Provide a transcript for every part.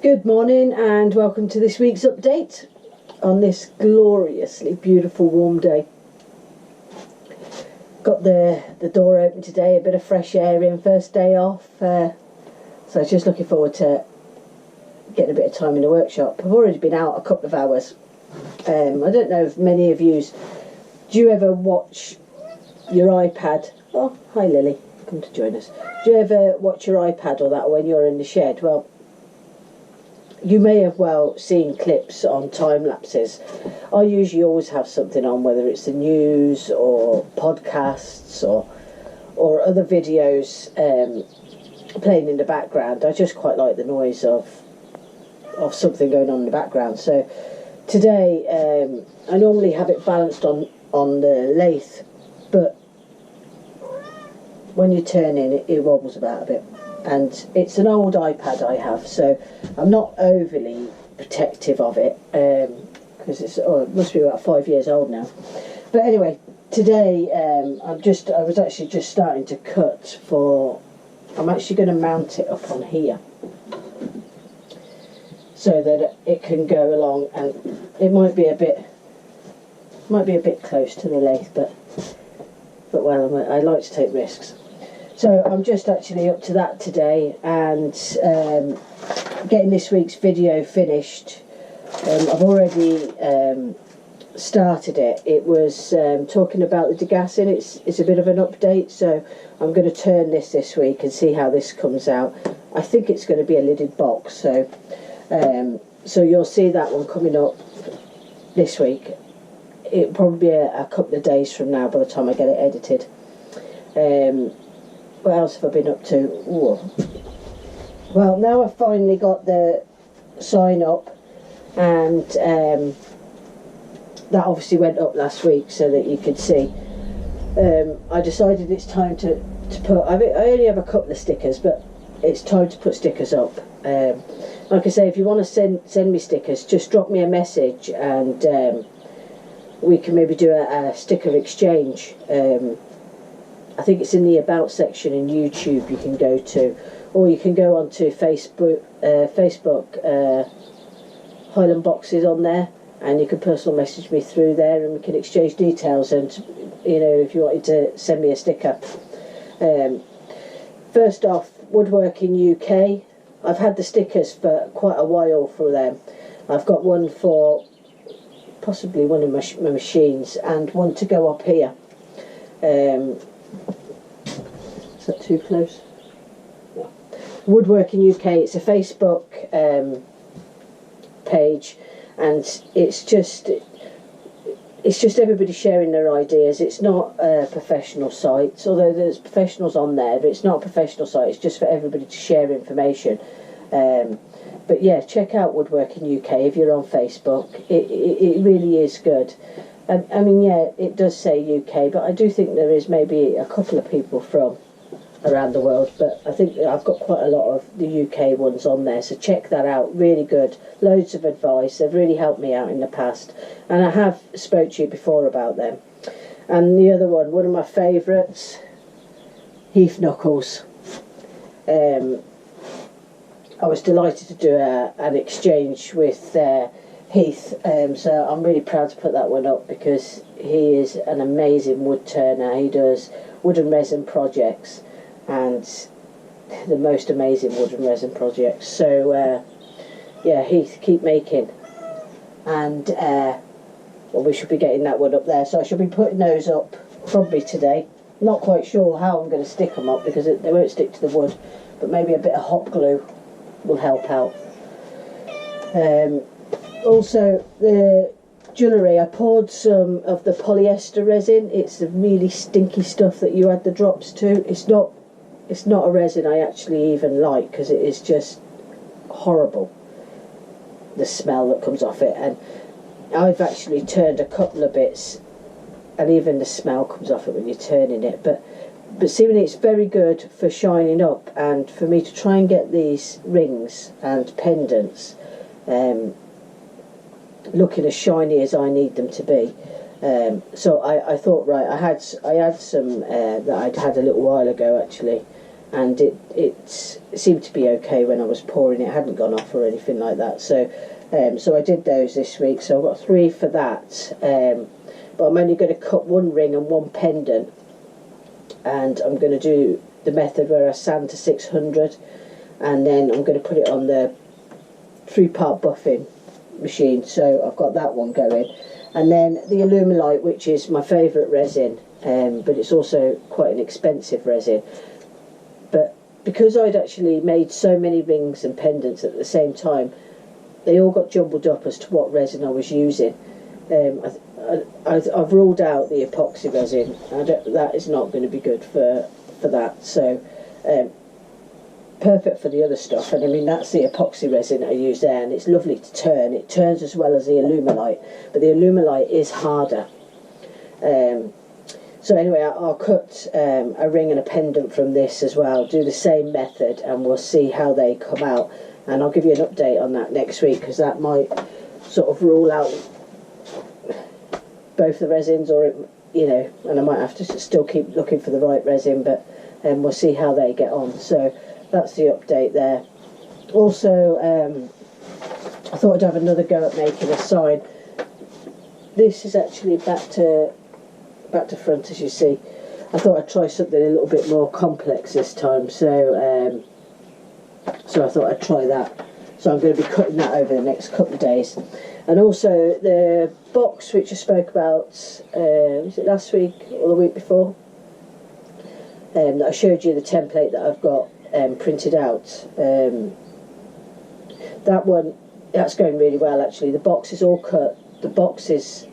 Good morning and welcome to this week's update on this gloriously beautiful warm day. Got the door open today, a bit of fresh air in, first day off, so just looking forward to getting a bit of time in the workshop. I've already been out a couple of hours. I don't know if many of you, do you ever watch your iPad? Oh, hi Lily, come to join us. Do you ever watch your iPad or that when you're in the shed? Well, you may have seen clips on time lapses. I usually always have something on, whether it's the news or podcasts or other videos playing in the background. I just quite like the noise of something going on in the background. So today I normally have it balanced on the lathe, but when you turn in it wobbles about a bit. And it's an old iPad I have, so I'm not overly protective of it because it must be about 5 years old now. But anyway, today I was actually just starting to cut for. I'm actually going to mount it up on here so that it can go along, and it might be a bit close to the lathe, but well, I like to take risks. So I'm just actually up to that today and getting this week's video finished. I've already started it. It was talking about the degassing. It's a bit of an update, so I'm going to turn this week and see how this comes out. I think it's going to be a lidded box, so you'll see that one coming up this week. It'll probably be a couple of days from now by the time I get it edited. What else have I been up to? Ooh. Well, now I've finally got the sign up, and that obviously went up last week so that you could see. I decided it's time to put. I only have a couple of stickers, but it's time to put stickers up. Like I say, if you want to send me stickers, just drop me a message, and we can maybe do a sticker exchange. I think it's in the About section in YouTube you can go to, or you can go onto Facebook, Highland Boxes on there, and you can personal message me through there and we can exchange details, and if you wanted to send me a sticker. First off, Woodworking UK. I've had the stickers for quite a while for them. I've got one for possibly one of my machines and one to go up here. Is that too close? No. Woodworking UK, it's a Facebook page, and it's just everybody sharing their ideas. It's not a professional site, although there's professionals on there, but it's not a professional site. It's just for everybody to share information. But yeah, check out Woodworking UK if you're on Facebook. It really is good. I mean, yeah, it does say UK, but I do think there is maybe a couple of people from around the world, but I think I've got quite a lot of the UK ones on there, so check that out. Really good, loads of advice. They've really helped me out in the past, and I have spoke to you before about them. And the other one of my favourites, Heath Knuckles. I was delighted to do an exchange with Heath, so I'm really proud to put that one up because he is an amazing wood turner. He does wood and resin projects, and the most amazing wood and resin projects. So yeah, Heath, keep making, and we should be getting that one up there, so I should be putting those up probably today. Not quite sure how I'm going to stick them up because they won't stick to the wood, but maybe a bit of hot glue will help out. Also, the jewellery, I poured some of the polyester resin. It's the really stinky stuff that you add the drops to. It's not a resin I actually even like, because it is just horrible, the smell that comes off it. And I've actually turned a couple of bits, and even the smell comes off it when you're turning it. But seemingly it's very good for shining up, and for me to try and get these rings and pendants looking as shiny as I need them to be. So I thought, right, I had some that I'd had a little while ago actually, and it seemed to be okay when I was pouring it. It hadn't gone off or anything like that. So so I did those this week. So I've got 3 for that. But I'm only going to cut 1 ring and 1 pendant, and I'm going to do the method where I sand to 600, and then I'm going to put it on the 3-part buffing machine. So I've got that one going, and then the Alumilite, which is my favourite resin, but it's also quite an expensive resin. But because I'd actually made so many rings and pendants at the same time, they all got jumbled up as to what resin I was using. I've ruled out the epoxy resin. That is not going to be good for that. So perfect for the other stuff. And I mean, that's the epoxy resin I use there, and it's lovely to turn. It turns as well as the Alumilite, but the Alumilite is harder. So anyway, I'll cut a ring and a pendant from this as well, do the same method, and we'll see how they come out, and I'll give you an update on that next week, because that might sort of rule out both the resins, or you know, and I might have to still keep looking for the right resin, but we'll see how they get on. So that's the update there. Also, I thought I'd have another go at making a sign. This is actually back to front, as you see. I thought I'd try something a little bit more complex this time, so I thought I'd try that. So I'm going to be cutting that over the next couple of days. And also the box which I spoke about, was it last week or the week before? That I showed you the template that I've got printed out. That one, that's going really well actually. The box is all cut. The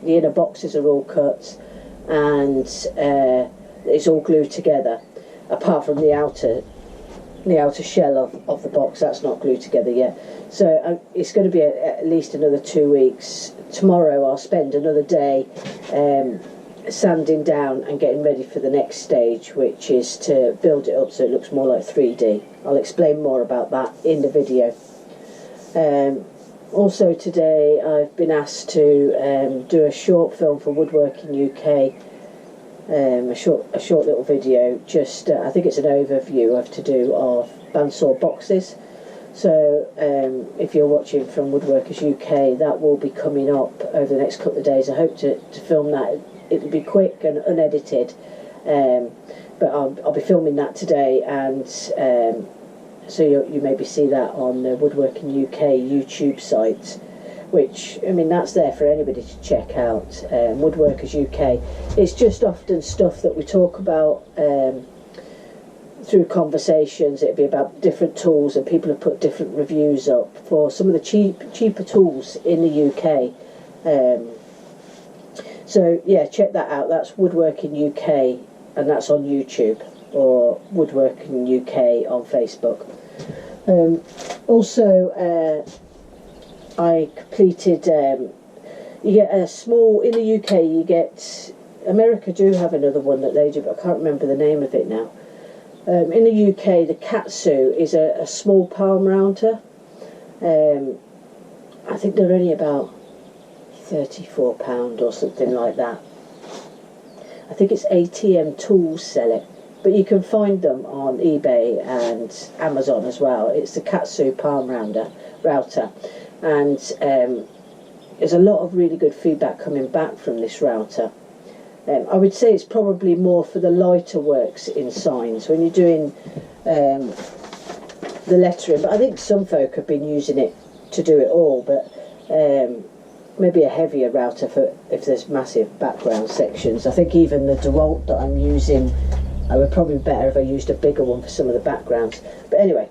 inner boxes are all cut, and it's all glued together, apart from the outer shell of the box. That's not glued together yet. So it's going to be at least another 2 weeks. Tomorrow I'll spend another day sanding down and getting ready for the next stage, which is to build it up so it looks more like 3D. I'll explain more about that in the video. Also today I've been asked to do a short film for Woodworking UK, a short little video, just I think it's an overview of of bandsaw boxes. So if you're watching from Woodworkers UK, that will be coming up over the next couple of days. I hope to film that. It'll be quick and unedited, but I'll be filming that today, and so you maybe see that on the Woodworking UK YouTube site, which, I mean, that's there for anybody to check out. Woodworkers UK. It's just often stuff that we talk about through conversations. It'd be about different tools, and people have put different reviews up for some of the cheaper tools in the UK. So yeah, check that out. That's Woodworking UK, and that's on YouTube, or Woodworking UK on Facebook. Also, I completed, you get a small, in the UK you get, America do have another one that they do, but I can't remember the name of it now. In the UK, the Katsu is a small palm router. I think they're only about £34 or something like that. I think it's ATM Tools sell it, but you can find them on eBay and Amazon as well. It's the Katsu palm router, and there's a lot of really good feedback coming back from this router. I would say it's probably more for the lighter works in signs when you're doing the lettering, but I think some folk have been using it to do it all, but maybe a heavier router for if there's massive background sections. I think even the DeWalt that I'm using, I would probably be better if I used a bigger one for some of the backgrounds. But anyway,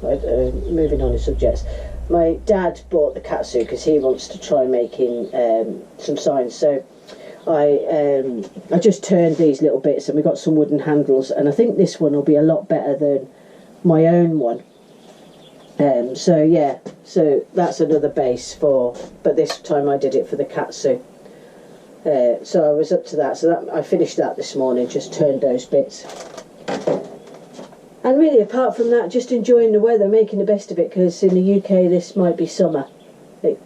moving on in subjects. My dad bought the Katsu because he wants to try making some signs. So I just turned these little bits, and we got some wooden handles, and I think this one will be a lot better than my own one. So yeah, so that's another base for, but this time I did it for the Katsu. So I was up to that, so that, I finished that this morning, just turned those bits. And really, apart from that, just enjoying the weather, making the best of it, because in the UK this might be summer. It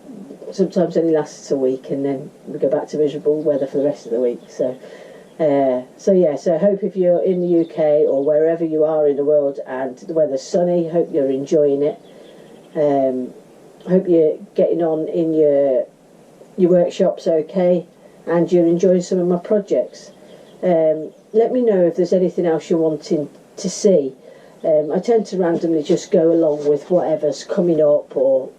sometimes only lasts a week, and then we go back to miserable weather for the rest of the week. So So yeah, so I hope if you're in the UK or wherever you are in the world and the weather's sunny, hope you're enjoying it. Hope you're getting on in your workshops okay, and you're enjoying some of my projects. Let me know if there's anything else you're wanting to see. I tend to randomly just go along with whatever's coming up or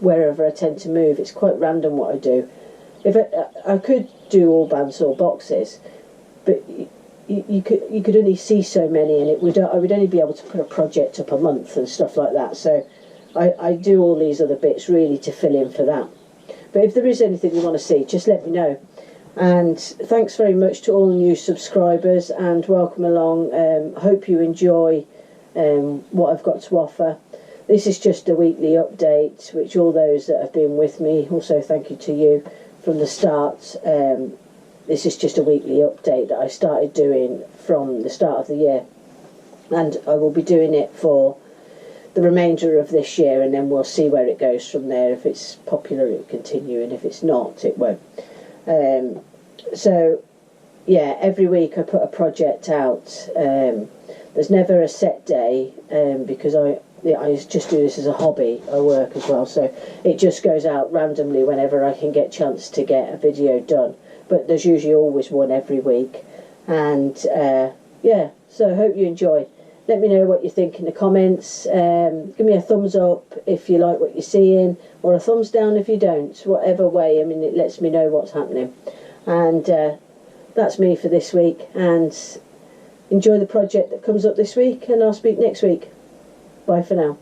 wherever I tend to move. It's quite random what I do. If I could do all bandsaw boxes, but you could only see so many, and I would only be able to put a project up a month and stuff like that. So I do all these other bits really to fill in for that. But if there is anything you want to see, just let me know. And thanks very much to all the new subscribers, and welcome along. Hope you enjoy what I've got to offer. This is just a weekly update, which all those that have been with me, also thank you to you from the start. This is just a weekly update that I started doing from the start of the year, and I will be doing it for the remainder of this year, and then we'll see where it goes from there. If it's popular, it'll continue, and if it's not, it won't. So yeah, every week I put a project out. There's never a set day, because I just do this as a hobby. I work as well, so it just goes out randomly whenever I can get a chance to get a video done. But there's usually always one every week. And yeah, so I hope you enjoy. Let me know what you think in the comments. Give me a thumbs up if you like what you're seeing, or a thumbs down if you don't. Whatever way, I mean, it lets me know what's happening. And that's me for this week. And enjoy the project that comes up this week, and I'll speak next week. Bye for now.